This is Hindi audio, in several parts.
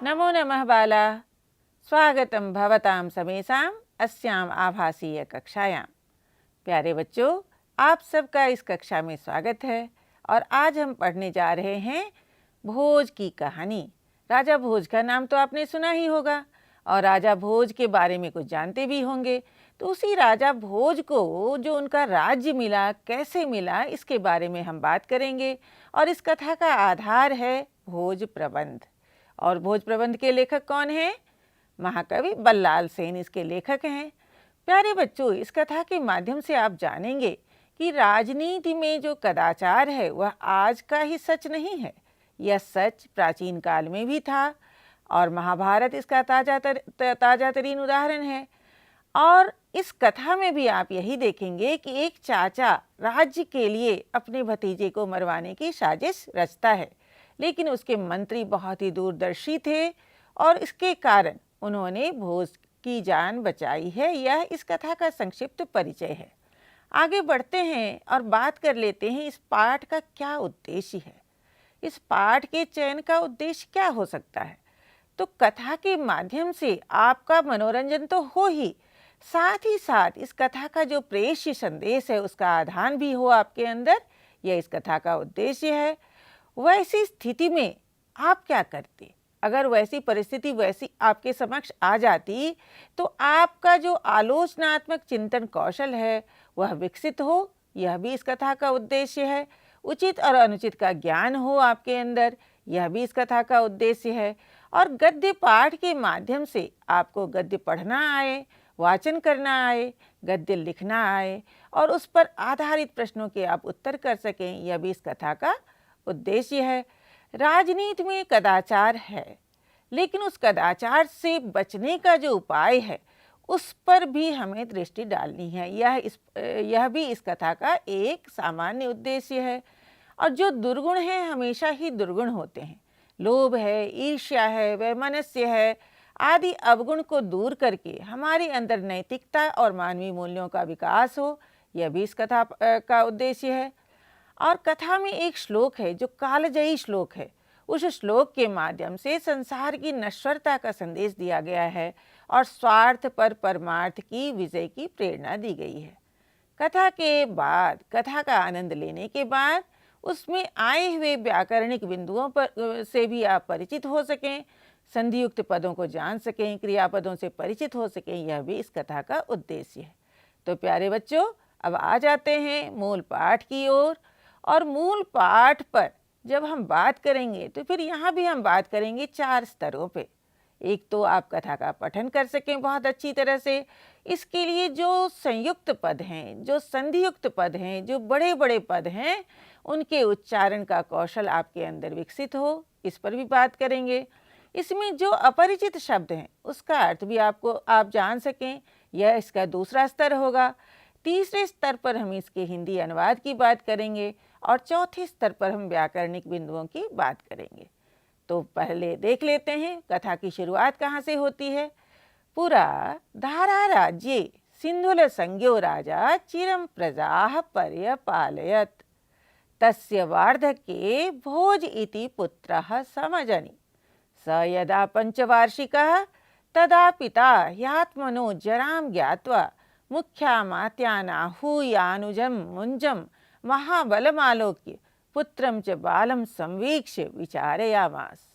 नमो नमः बाला। स्वागतम भवतां समेषाम् अस्याम आभासीय कक्षायां। प्यारे बच्चों, आप सबका इस कक्षा में स्वागत है और आज हम पढ़ने जा रहे हैं भोज की कहानी। राजा भोज का नाम तो आपने सुना ही होगा और राजा भोज के बारे में कुछ जानते भी होंगे। तो उसी राजा भोज को जो उनका राज्य मिला, कैसे मिला, इसके बारे में हम बात करेंगे। और इस कथा का आधार है भोज प्रबंध। और भोज प्रबंध के लेखक कौन हैं? महाकवि बल्लाल सेन इसके लेखक हैं। प्यारे बच्चों, इस कथा के माध्यम से आप जानेंगे कि राजनीति में जो कदाचार है वह आज का ही सच नहीं है। यह सच प्राचीन काल में भी था और महाभारत इसका ताजा तरीन उदाहरण है। और इस कथा में भी आप यही देखेंगे कि एक चाचा राज्य के लिए अपने भतीजे को मरवाने की साजिश रचता है, लेकिन उसके मंत्री बहुत ही दूरदर्शी थे और इसके कारण उन्होंने भोज की जान बचाई है। यह इस कथा का संक्षिप्त परिचय है। आगे बढ़ते हैं और बात कर लेते हैं इस पाठ का क्या उद्देश्य है। इस पाठ के चयन का उद्देश्य क्या हो सकता है? तो कथा के माध्यम से आपका मनोरंजन तो हो ही, साथ ही साथ इस कथा का जो प्रेष्य संदेश है उसका आधान भी हो आपके अंदर। यह इस कथा का उद्देश्य है। वैसी स्थिति में आप क्या करते? अगर वैसी परिस्थिति वैसी आपके समक्ष आ जाती तो आपका जो आलोचनात्मक चिंतन कौशल है वह विकसित हो, यह भी इस कथा का उद्देश्य है। उचित और अनुचित का ज्ञान हो आपके अंदर, यह भी इस कथा का उद्देश्य है। और गद्य पाठ के माध्यम से आपको गद्य पढ़ना आए, वाचन करना आए, गद्य लिखना आए और उस पर आधारित प्रश्नों के आप उत्तर कर सकें, यह भी इस कथा का उद्देश्य है। राजनीति में कदाचार है, लेकिन उस कदाचार से बचने का जो उपाय है उस पर भी हमें दृष्टि डालनी है। यह भी इस कथा का एक सामान्य उद्देश्य है। और जो दुर्गुण हैं हमेशा ही दुर्गुण होते हैं। लोभ है, ईर्ष्या है, वैमनस्य है आदि अवगुण को दूर करके हमारे अंदर नैतिकता और मानवीय मूल्यों का विकास हो, यह भी इस कथा का उद्देश्य है। और कथा में एक श्लोक है जो कालजयी श्लोक है। उस श्लोक के माध्यम से संसार की नश्वरता का संदेश दिया गया है और स्वार्थ पर परमार्थ की विजय की प्रेरणा दी गई है। कथा के बाद, कथा का आनंद लेने के बाद उसमें आए हुए व्याकरणिक बिंदुओं पर से भी आप परिचित हो सकें, संधियुक्त पदों को जान सकें, क्रियापदों से परिचित हो सकें, यह भी इस कथा का उद्देश्य है। तो प्यारे बच्चों, अब आ जाते हैं मूल पाठ की ओर। और मूल पाठ पर जब हम बात करेंगे तो फिर यहाँ भी हम बात करेंगे 4 स्तरों पे। एक तो आप कथा का पठन कर सकें बहुत अच्छी तरह से। इसके लिए जो संयुक्त पद हैं, जो संधियुक्त पद हैं, जो बड़े बड़े पद हैं, उनके उच्चारण का कौशल आपके अंदर विकसित हो, इस पर भी बात करेंगे। इसमें जो अपरिचित शब्द हैं उसका अर्थ भी आप जान सकें, यह इसका दूसरा स्तर होगा। तीसरे स्तर पर हम इसके हिंदी अनुवाद की बात करेंगे और चौथे स्तर पर हम व्याकरणिक बिंदुओं की बात करेंगे। तो पहले देख लेते हैं कथा की शुरुआत कहाँ से होती है। पुरा धारा राज्ये सिंधुल संज्ञो राजा चिरं प्रजाः पर्यपालयत् तस्य वार्धके भोज इति पुत्रः समजनि स यदा पंचवार्षिकः तदा पिता ह्यात्मनो जरां ज्ञात्वा मुख्यामात्यानाहूयानुजं मुंजं महाबलमालोक्य पुत्रम च बालम संवीक्ष्य विचारयामास।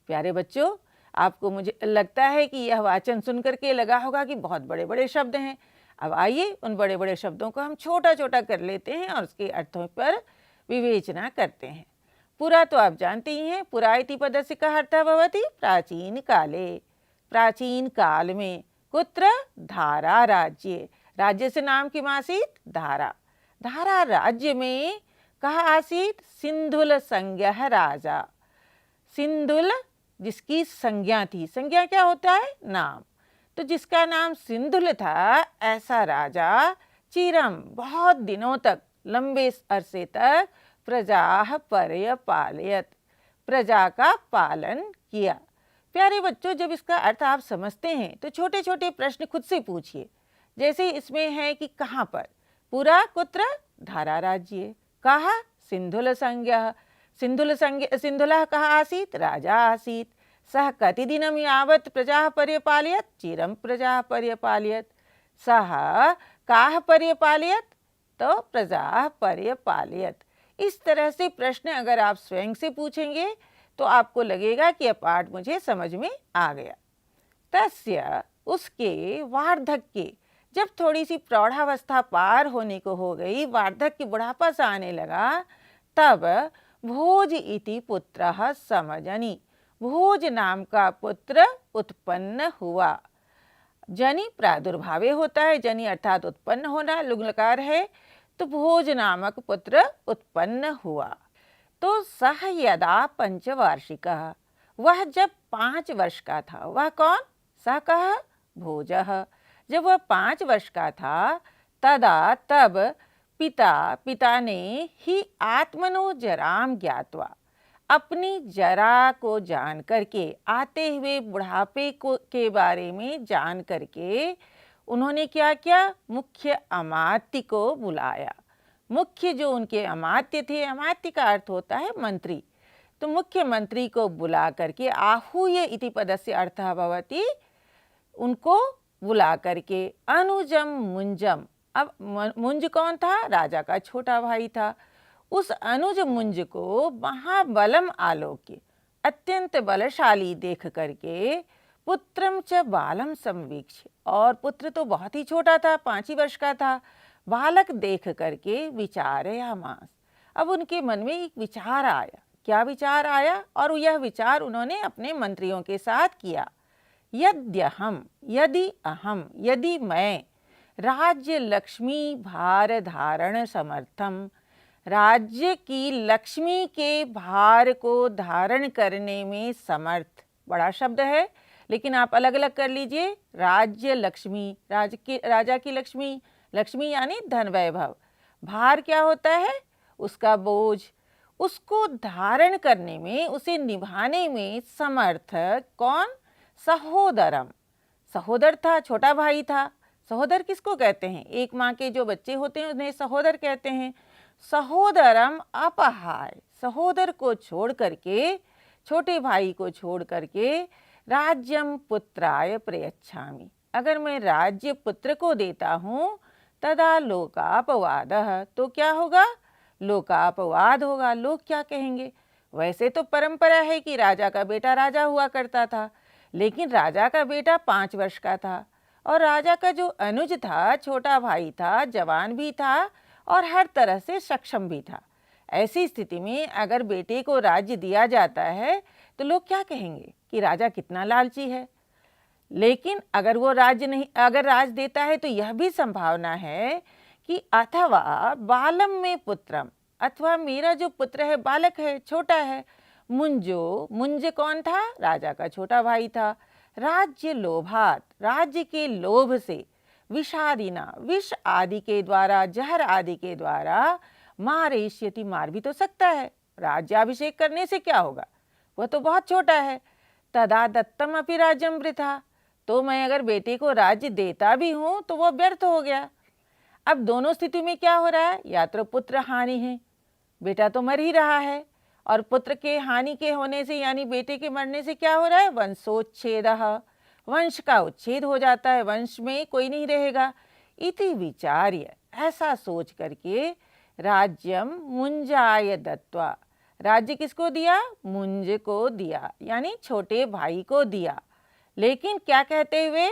प्यारे बच्चों, आपको मुझे लगता है कि यह वाचन सुनकर के लगा होगा कि बहुत बड़े बड़े शब्द हैं। अब आइए उन बड़े बड़े शब्दों को हम छोटा छोटा कर लेते हैं और उसके अर्थों पर विवेचना करते हैं। पुरा तो आप जानते ही हैं, पुरा इति पदस्य कः अर्थः भवति प्राचीन काले। प्राचीन काल में कुत्र धारा राज्ये, राज्य से नाम किम आसीत् धारा। धारा राज्य में कहा आसीत् सिंधुल संज्ञः राजा। सिंधुल जिसकी संज्ञा थी, संज्ञा क्या होता है? नाम। तो जिसका नाम सिंधुल था, ऐसा राजा चिरम बहुत दिनों तक, लंबे अरसे तक प्रजा पर्यपालयत् प्रजा का पालन किया। प्यारे बच्चों, जब इसका अर्थ आप समझते हैं तो छोटे छोटे प्रश्न खुद से पूछिए। जैसे इसमें है कि कहाँ पर, पुरा कुत्र धारा राज्ये, कहा सिंधुल संज्ञः, सिंधुलः कः आसीत्? राजा आसीत्। सः कतिदिनं यावत् प्रजाः पर्यपालयत्, चिरं प्रजाः पर्यपालयत्। सः काः पर्यपालयत्, तो प्रजाः पर्यपालयत्। इस तरह से प्रश्न अगर आप स्वयं से पूछेंगे तो आपको लगेगा कि यह पाठ मुझे समझ में आ गया। तस्य, उसके, वार्धक्य, जब थोड़ी सी प्रौढ़ावस्था पार होने को हो गई, वार्धक्य बुढ़ापा सा आने लगा, तब भोज इति पुत्रः समजनि, भोज नाम का पुत्र उत्पन्न हुआ। जनि प्रादुर्भावे होता है, जनि अर्थात उत्पन्न होना, लुंगलकार है, तो भोज नामक पुत्र उत्पन्न हुआ। तो सह यदा पंचवार्षिकः, वह जब 5 वर्ष का था, वह कौन, सह कह भोजः, जब वह 5 वर्ष का था, तदा तब पिता ने ही आत्मनो जराम ज्ञात्वा, अपनी जरा को जान करके, आते हुए बुढ़ापे को के बारे में जान करके उन्होंने क्या किया, मुख्य अमात्य को बुलाया। मुख्य जो उनके अमात्य थे, अमात्य का अर्थ होता है मंत्री, तो मुख्यमंत्री को बुला करके, आहूय इति पदस्य अर्थः भवति, उनको बुला करके, अनुजम मुंजम, अब मुंज कौन था, राजा का छोटा भाई था, उस अनुज मुंज को महाबलम आलोक्य, अत्यंत बलशाली देख करके, पुत्रम च बालम संवीक्ष, और पुत्र तो बहुत ही छोटा था, 5 ही वर्ष का था, बालक देख करके विचारयामास, अब उनके मन में एक विचार आया। क्या विचार आया, और यह विचार उन्होंने अपने मंत्रियों के साथ किया। यद्यहम, यदि अहम, यदि मैं, राज्य लक्ष्मी भार धारण समर्थम, राज्य की लक्ष्मी के भार को धारण करने में समर्थ, बड़ा शब्द है लेकिन आप अलग अलग कर लीजिए। राज्य लक्ष्मी, राजा की लक्ष्मी, लक्ष्मी यानी धन वैभव, भार क्या होता है, उसका बोझ, उसको धारण करने में, उसे निभाने में समर्थ कौन, सहोदरम, सहोदर था, छोटा भाई था। सहोदर किसको कहते हैं, एक माँ के जो बच्चे होते हैं उन्हें सहोदर कहते हैं। सहोदरम अपहाय, सहोदर को छोड़ करके, छोटे भाई को छोड़ करके, राज्यम पुत्राय प्रयच्छामि, अगर मैं राज्य पुत्र को देता हूँ, तदा लोकापवादः, तो क्या होगा, लोकापवाद होगा, लोग क्या कहेंगे। वैसे तो परंपरा है कि राजा का बेटा राजा हुआ करता था, लेकिन राजा का बेटा 5 वर्ष का था, और राजा का जो अनुज था, छोटा भाई था, जवान भी था और हर तरह से सक्षम भी था। ऐसी स्थिति में अगर बेटे को राज्य दिया जाता है तो लोग क्या कहेंगे कि राजा कितना लालची है। लेकिन अगर वो राज्य नहीं, अगर राज देता है तो यह भी संभावना है कि अथवा बालम में पुत्रम, अथवा मेरा जो पुत्र है बालक है, छोटा है, मुंजो, मुंज कौन था, राजा का छोटा भाई था, राज्य लोभात, राज्य के लोभ से, विषादिना, विष आदि के द्वारा, जहर आदि के द्वारा, मारेष्यति, मार भी तो सकता है, राज्याभिषेक करने से क्या होगा, वह तो बहुत छोटा है। तदा दत्तम अपि राज्यम वृथा, तो मैं अगर बेटे को राज्य देता भी हूँ तो वह व्यर्थ हो गया। अब दोनों स्थिति में क्या हो रहा है, या तो पुत्र हानि है, बेटा तो मर ही रहा है, और पुत्र के हानि के होने से यानी बेटे के मरने से क्या हो रहा है, वंशोच्छेदः, वंश का उच्छेद हो जाता है, वंश में कोई नहीं रहेगा। इति विचार्य, ऐसा सोच करके, राज्यम मुंजाय दत्वा, राज्य किसको दिया, मुंज को दिया, यानी छोटे भाई को दिया। लेकिन क्या कहते हुए,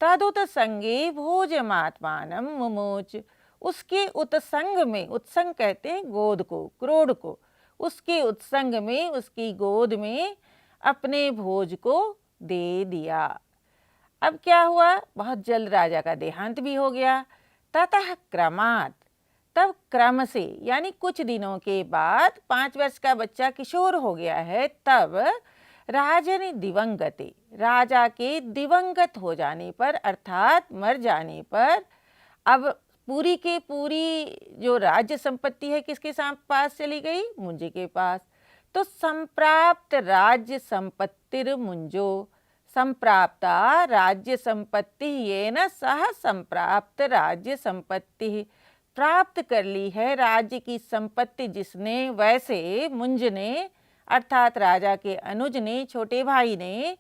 तदुत संगे भोजमात्मानं मुमोच, उसके उत्संग में, उत्संग कहते हैं गोद को, क्रोध को, उसके उत्संग में, उसकी गोद में अपने भोज को दे दिया। अब क्या हुआ, बहुत जल्द राजा का देहांत भी हो गया। ततः क्रमात्, तब क्रम से, यानी कुछ दिनों के बाद, 5 वर्ष का बच्चा किशोर हो गया है, तब राजन दिवंगते, राजा के दिवंगत हो जाने पर, अर्थात मर जाने पर, अब पूरी के पूरी जो राज्य संपत्ति है किसके पास चली गई, मुंजे के पास। तो संप्राप्त राज्य संपत्तिर मुंजो, संप्राप्ता राज्य संपत्ति, ये न सह संप्राप्त राज्य संपत्ति, प्राप्त कर ली है राज्य की संपत्ति जिसने, वैसे मुंज ने अर्थात राजा के अनुज ने, छोटे भाई ने,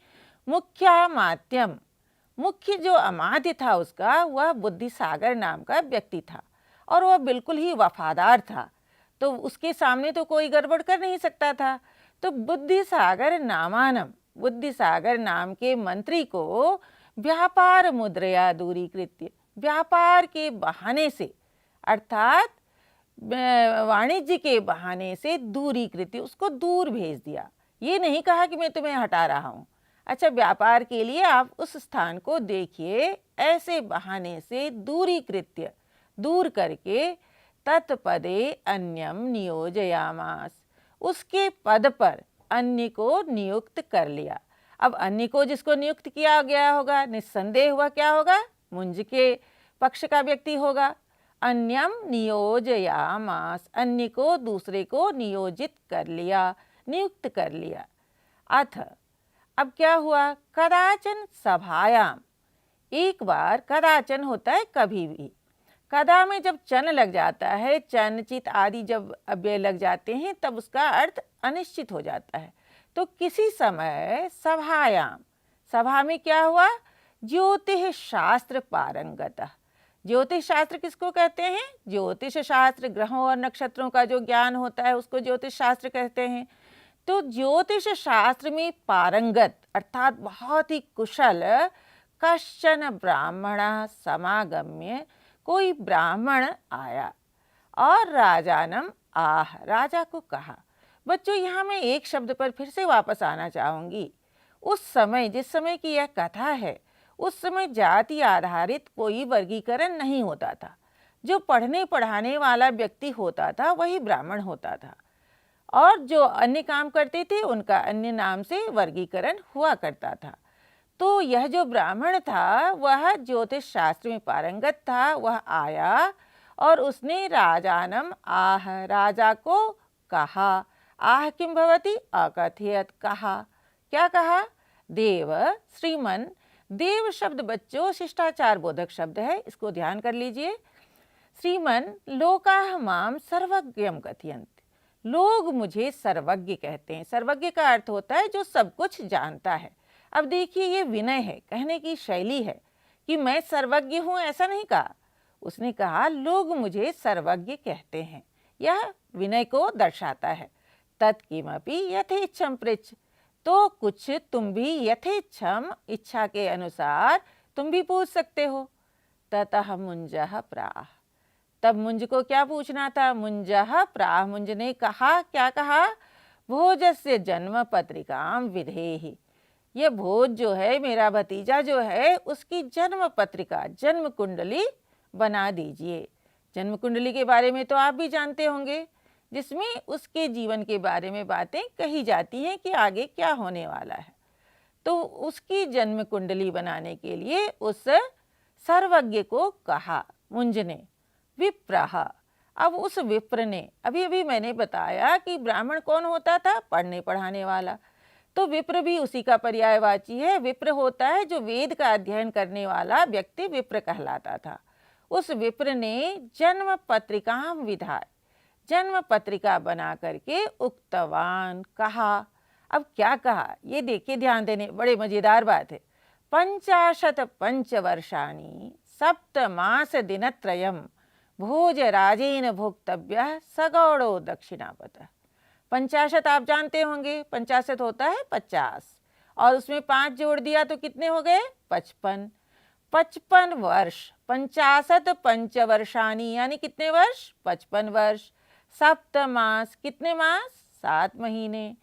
मुख्य जो अमात्य था उसका, वह बुद्धिसागर नाम का व्यक्ति था और वह बिल्कुल ही वफादार था, तो उसके सामने तो कोई गड़बड़ कर नहीं सकता था। तो बुद्धिसागर नाम के मंत्री को व्यापार मुद्रया दूरीकृत्य, व्यापार के बहाने से अर्थात वाणिज्य के बहाने से दूरीकृत्य, उसको दूर भेज दिया। ये नहीं कहा कि मैं तुम्हें हटा रहा हूँ, अच्छा व्यापार के लिए आप उस स्थान को देखिए, ऐसे बहाने से दूरीकृत्य, दूर करके, तत्पदे अन्यम नियोजयामास, उसके पद पर अन्य को नियुक्त कर लिया। अब अन्य को जिसको नियुक्त किया गया होगा, निस्संदेह हुआ क्या होगा, मुंज के पक्ष का व्यक्ति होगा। अन्यम नियोजयामास, अन्य को, दूसरे को नियोजित कर लिया, नियुक्त कर लिया। अथ अब क्या हुआ, कदाचन सभायाम, एक बार, कदाचन होता है कभी भी, कदा में जब चन लग जाता है, चन चित आदि जब अव्यय लग जाते हैं तब उसका अर्थ अनिश्चित हो जाता है। तो किसी समय सभायाम, सभा में क्या हुआ, ज्योतिष शास्त्र पारंगतः, ज्योतिष शास्त्र किसको कहते हैं, ज्योतिष शास्त्र ग्रहों और नक्षत्रों का जो ज्ञान होता है उसको ज्योतिष शास्त्र कहते हैं। तो ज्योतिष शास्त्र में पारंगत अर्थात बहुत ही कुशल कश्चन ब्राह्मण समागम्य, कोई ब्राह्मण आया और राजानम आह, राजा को कहा। बच्चों यहाँ मैं एक शब्द पर फिर से वापस आना चाहूँगी। उस समय, जिस समय की यह कथा है, उस समय जाति आधारित कोई वर्गीकरण नहीं होता था। जो पढ़ने पढ़ाने वाला व्यक्ति होता था वही ब्राह्मण होता था और जो अन्य काम करते थे उनका अन्य नाम से वर्गीकरण हुआ करता था। तो यह जो ब्राह्मण था वह ज्योतिष शास्त्र में पारंगत था, वह आया और उसने राजानम आह, राजा को कहा। आह किम भवति, अकथयत, कहा। क्या कहा, देव, श्रीमन। देव शब्द बच्चों शिष्टाचार बोधक शब्द है, इसको ध्यान कर लीजिए। श्रीमन लोकाः माम सर्वज्ञम कथयन्ति, लोग मुझे सर्वज्ञ कहते हैं। सर्वज्ञ का अर्थ होता है जो सब कुछ जानता है। अब देखिए ये विनय है, कहने की शैली है कि मैं सर्वज्ञ हूँ, ऐसा नहीं कहा। उसने कहा लोग मुझे सर्वज्ञ कहते हैं, यह विनय को दर्शाता है। तत्किमपि यथेच्छम पृच्छ, तो कुछ तुम भी यथेच्छम, इच्छा के अनुसार तुम भी पूछ सकते हो। ततः मुंजः प्राह, तब मुंज को क्या पूछना था, मुंजः प्राह, मुंज ने कहा, क्या कहा, भोजस्य जन्म पत्रिकाम विधेहि, ये भोज जो है, मेरा भतीजा जो है, उसकी जन्म पत्रिका, जन्म कुंडली बना दीजिए। जन्म कुंडली के बारे में तो आप भी जानते होंगे, जिसमें उसके जीवन के बारे में बातें कही जाती हैं कि आगे क्या होने वाला है। तो उसकी जन्म कुंडली बनाने के लिए उस सर्वज्ञ को कहा मुंज ने। विप्रह, अब उस विप्र ने, अभी अभी मैंने बताया कि ब्राह्मण कौन होता था, पढ़ने पढ़ाने वाला, तो विप्र भी उसी का पर्यायवाची है। विप्र होता है जो वेद का अध्ययन करने वाला व्यक्ति, विप्र कहलाता था। उस विप्र ने जन्म पत्रिकाम विधाय, जन्म पत्रिका बना करके उक्तवान, कहा। अब क्या कहा ये देखिए, ध्यान देने, बड़े मजेदार बात है। 50 पंचवर्षाणि सप्तमास दिनत्रयम भोजराजेन भोक्तव्य सगौड़ो दक्षिणापतः। 50 आप जानते होंगे, 50 होता है 50 और उसमें 5 जोड़ दिया तो कितने हो गए, 55। 55 वर्ष, 50 पंचवर्षाणि यानी कितने वर्ष, 55 वर्ष। सप्तमास, कितने मास, 7 महीने।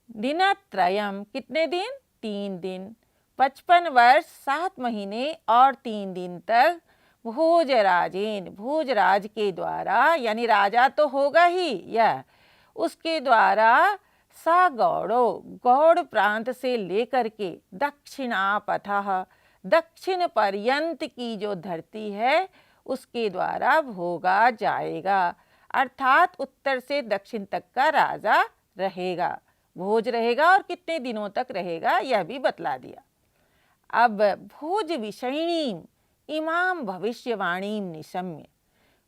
दिनत्रयम, कितने दिन, 3 दिन। 55 वर्ष 7 महीने और 3 दिन तक भोजराजेन, भोजराज के द्वारा, यानी राजा तो होगा ही यह, उसके द्वारा सा गौड़ो, गौड़ प्रांत से लेकर के दक्षिणापथः, दक्षिण पर्यंत की जो धरती है उसके द्वारा भोगा जाएगा। अर्थात उत्तर से दक्षिण तक का राजा रहेगा, भोज रहेगा और कितने दिनों तक रहेगा यह भी बतला दिया। अब भोज विषयिणीम इमाम भविष्यवाणीम निशम्य,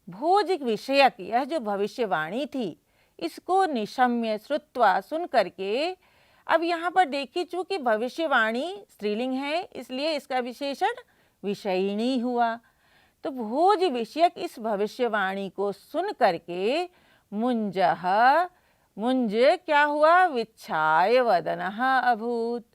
भोज विषयक यह जो भविष्यवाणी थी, इसको निशम्य श्रुत्वा सुन करके, अब यहाँ पर देखिए चूंकि भविष्यवाणी स्त्रीलिंग है इसलिए इसका विशेषण विषयिणी हुआ। तो भोज विषयक इस भविष्यवाणी को सुन करके मुंजः, मुंज क्या हुआ, विच्छाय वदनः अभूत।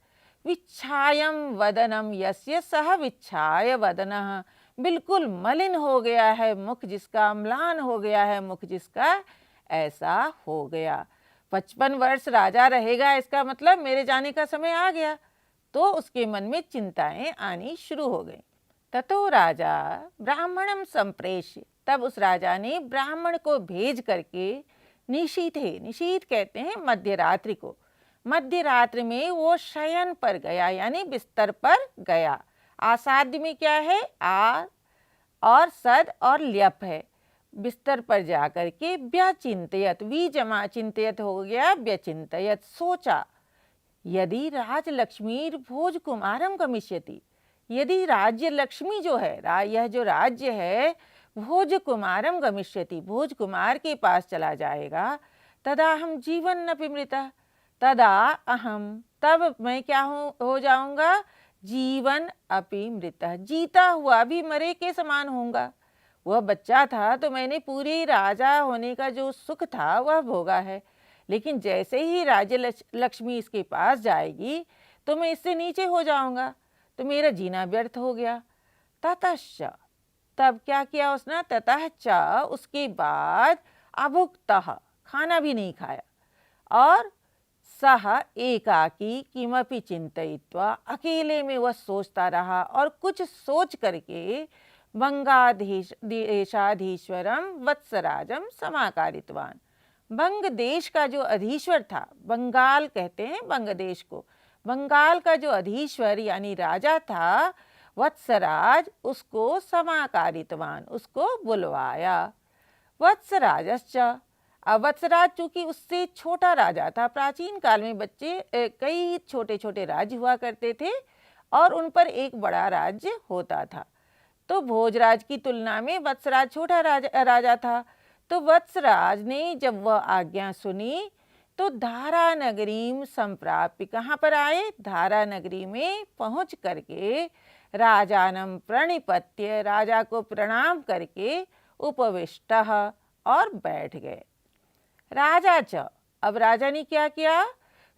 विच्छायम वदनम यस्य सह विच्छाय वदनः, बिल्कुल मलिन हो गया है मुख जिसका, म्लान हो गया है मुख जिसका, ऐसा हो गया। 55 वर्ष राजा रहेगा इसका मतलब मेरे जाने का समय आ गया। तो उसके मन में चिंताएं आनी शुरू हो गई। ततो राजा ब्राह्मणम संप्रेष्य, तब उस राजा ने ब्राह्मण को भेज करके निशीथे, निशीथ कहते हैं मध्य रात्रि को, मध्य रात्रि में वो शयन पर गया यानी बिस्तर पर गया। आसाध्य में क्या है, आ और सद और ल्यप है। बिस्तर पर जाकर के व्यचिंतयत, वी जमा चिंतयत हो गया व्यचिंतयत, सोचा। यदि राजलक्ष्मी भोज कुमारम गमिष्यति, यदि राज्य लक्ष्मी जो है, यह जो राज्य है भोज कुमारम गमिष्यति, भोज कुमार के पास चला जाएगा, तदा हम जीवन न पिमृता, तदा अहम, तब मैं क्या हो जाऊंगा, जीवन अपि मृतः, जीता हुआ भी मरे के समान होऊंगा। वह बच्चा था तो मैंने पूरी राजा होने का जो सुख था वह भोगा है, लेकिन जैसे ही राज्य लक्ष्मी इसके पास जाएगी तो मैं इससे नीचे हो जाऊंगा, तो मेरा जीना व्यर्थ हो गया। ततश्च, तब क्या किया उसने, ततः च, उसके बाद अभुक्तः, खाना भी नहीं खाया, और सह एकाकी किमपि चिंतयित्वा, अकेले में वह सोचता रहा और कुछ सोच करके बंगादेशाधीश्वरम वत्सराजम समाकारितवान, बंग देश का जो अधीश्वर था, बंगाल कहते हैं बंग देश को, बंगाल का जो अधीश्वर यानी राजा था वत्सराज, उसको समाकारितवान, उसको बुलवाया। वत्सराजश्च, अब वत्सराज चूंकि उससे छोटा राजा था, प्राचीन काल में बच्चे कई छोटे छोटे राज्य हुआ करते थे और उन पर एक बड़ा राज्य होता था, तो भोजराज की तुलना में वत्सराज छोटा राजा था। तो वत्सराज ने जब वह आज्ञा सुनी तो धारा नगरीम संप्राप्य, कहाँ पर आए, धारा नगरी में पहुँच करके राजानम प्रणिपत्य, राजा को प्रणाम करके उपविष्टः, और बैठ गए। राजा च, अब राजा ने क्या किया,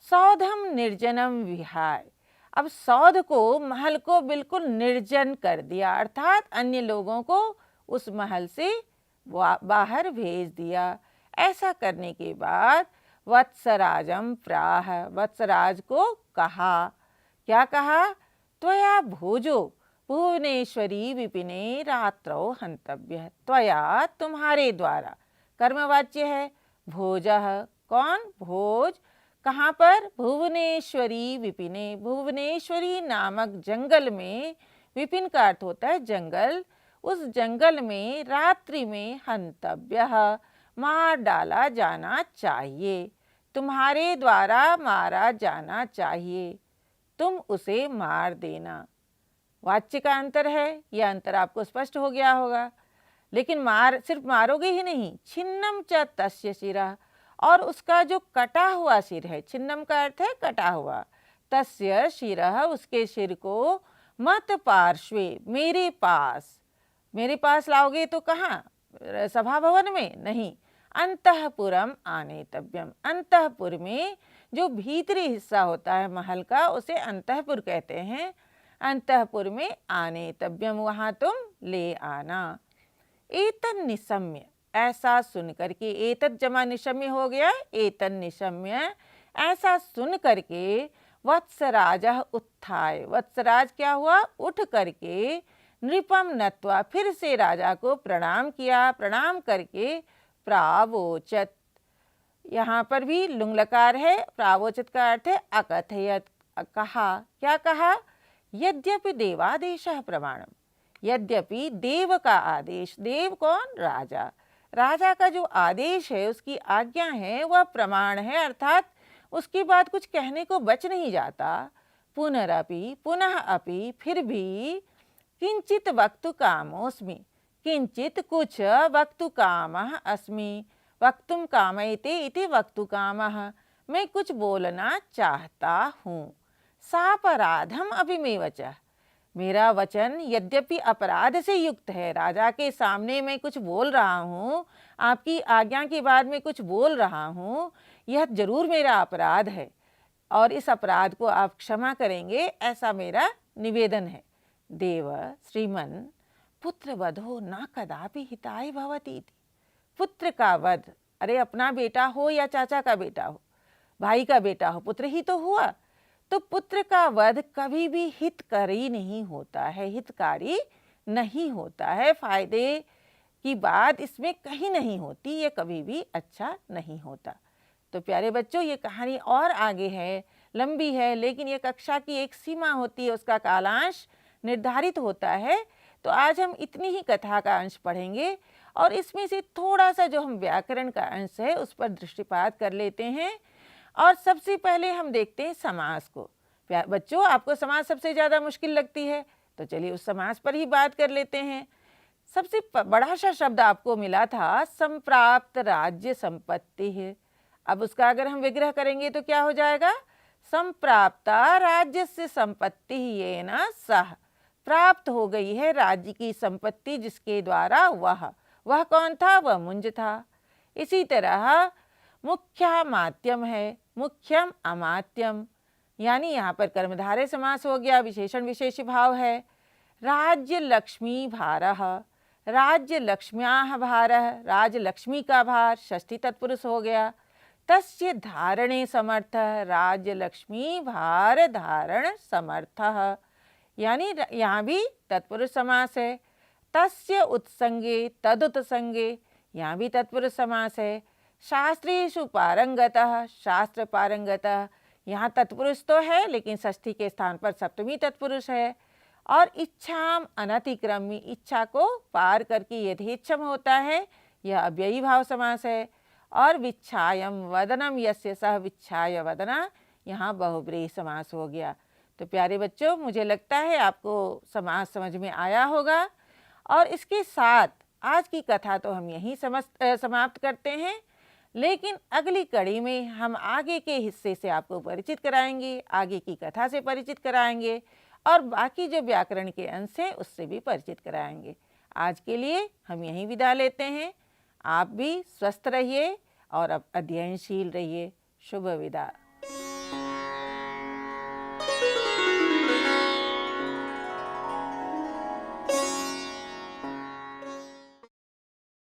सौधम निर्जनम विहाय, अब सौध को, महल को बिल्कुल निर्जन कर दिया, अर्थात अन्य लोगों को उस महल से बाहर भेज दिया। ऐसा करने के बाद वत्सराजम प्राह, वत्सराज को कहा, क्या कहा, त्वया भोजो भुवनेश्वरी विपिने रात्रौ हंतव्य, त्वया तुम्हारे द्वारा, कर्मवाच्य है, भोजः कौन, भोज, कहाँ पर, भुवनेश्वरी विपिने, भुवनेश्वरी नामक जंगल में, विपिन का अर्थ होता है जंगल, उस जंगल में रात्रि में हंतव्यः, मार डाला जाना चाहिए, तुम्हारे द्वारा मारा जाना चाहिए, तुम उसे मार देना। वाच्य का अंतर है, यह अंतर आपको स्पष्ट हो गया होगा। लेकिन सिर्फ मारोगे ही नहीं, छिन्नम च तस्य शिरः, और उसका जो कटा हुआ सिर है, छिन्नम का अर्थ है कटा हुआ, तस्य शिरः, उसके सिर को मत पार्श्वे, मेरे पास लाओगे तो कहाँ, सभा भवन में नहीं, अंतःपुरम आनेतव्यम, अंतःपुर में जो भीतरी हिस्सा होता है महल का उसे अंतःपुर कहते हैं, अंतःपुर में आनेतव्यम, वहाँ तुम ले आना। एतन निशम्य, ऐसा सुन करके, एतत जमा निशम्य हो गया, एतन निशम्य, ऐसा सुन करके वत्सराज उत्थाय, वत्सराज क्या हुआ, उठ करके नृपम नत्वा, फिर से राजा को प्रणाम किया, प्रणाम करके प्रावोचत, यहाँ पर भी लुंग लकार है, प्रावोचत का अर्थ है अकथयत, कहा, क्या कहा, यद्यपि देवादेशः प्रमाणम, यद्यपि देव का आदेश, देव कौन, राजा, राजा का जो आदेश है, उसकी आज्ञा है, वह प्रमाण है, अर्थात उसके बाद कुछ कहने को बच नहीं जाता। पुनरपि, पुनः अपि, फिर भी, किंचित वक्तु कामोस्मि, किंचित कुछ, वक्तु कामः अस्मि, वक्तुम कामयते इति वक्तु कामः, मैं कुछ बोलना चाहता हूँ। सापराधम अभिमेव च, मेरा वचन यद्यपि अपराध से युक्त है, राजा के सामने मैं कुछ बोल रहा हूँ, आपकी आज्ञा के बाद मैं कुछ बोल रहा हूँ, यह जरूर मेरा अपराध है और इस अपराध को आप क्षमा करेंगे, ऐसा मेरा निवेदन है। देव श्रीमन पुत्र वधो न कदापि हिताय भवति इति। पुत्र का वध, अरे अपना बेटा हो या चाचा का बेटा हो, भाई का बेटा हो, पुत्र ही तो हुआ, तो पुत्र का वध कभी भी हितकारी नहीं होता है, हितकारी नहीं होता है, फायदे की बात इसमें कहीं नहीं होती, ये कभी भी अच्छा नहीं होता। तो प्यारे बच्चों, ये कहानी और आगे है, लंबी है, लेकिन ये कक्षा की एक सीमा होती है, उसका कालांश निर्धारित होता है। तो आज हम इतनी ही कथा का अंश पढ़ेंगे और इसमें से थोड़ा सा जो हम व्याकरण का अंश है उस पर दृष्टिपात कर लेते हैं। और सबसे पहले हम देखते हैं समास को। बच्चों, आपको समास सबसे ज़्यादा मुश्किल लगती है, तो चलिए उस समास पर ही बात कर लेते हैं। सबसे बड़ा सा शब्द आपको मिला था संप्राप्त राज्य संपत्ति है। अब उसका अगर हम विग्रह करेंगे तो क्या हो जाएगा? संप्राप्ता राज्य से संपत्ति ये न सह, प्राप्त हो गई है राज्य की संपत्ति जिसके द्वारा वह कौन था? वह मुंज था। इसी तरह मुख्या मात्यम है, मुख्यम अमात्यम, यानी यहाँ पर कर्मधारय समास हो गया, विशेषण विशेष भाव है। राज्य लक्ष्मी भारः, राज्य लक्ष्म्याः भारः, राज लक्ष्मी का भार, षष्ठी तत्पुरुष हो गया। तस्य धारणे समर्थः, राज्य लक्ष्मी भार धारण समर्थः, यानी यहाँ भी तत्पुरुष समास है। तस्य उत्संगे तदुत्संगे, यहाँ भी तत्पुरुष समास है। शास्त्रेषु पारंगतः, शास्त्र पारंगतः, यहाँ तत्पुरुष तो है लेकिन षष्ठी के स्थान पर सप्तमी तत्पुरुष है। और इच्छाम अनतिक्रमी, इच्छा को पार करके यथेच्छम होता है, यह अव्ययी भाव समास है। और विच्छायम वदनम यस्य सह विच्छाय वदना, यहाँ बहुब्रीहि समास हो गया। तो प्यारे बच्चों, मुझे लगता है आपको समास समझ में आया होगा। और इसके साथ आज की कथा तो हम यहीं समाप्त करते हैं, लेकिन अगली कड़ी में हम आगे के हिस्से से आपको परिचित कराएंगे, आगे की कथा से परिचित कराएंगे और बाकी जो व्याकरण के अंश हैं उससे भी परिचित कराएंगे। आज के लिए हम यहीं विदा लेते हैं। आप भी स्वस्थ रहिए और अब अध्ययनशील रहिए। शुभ विदा।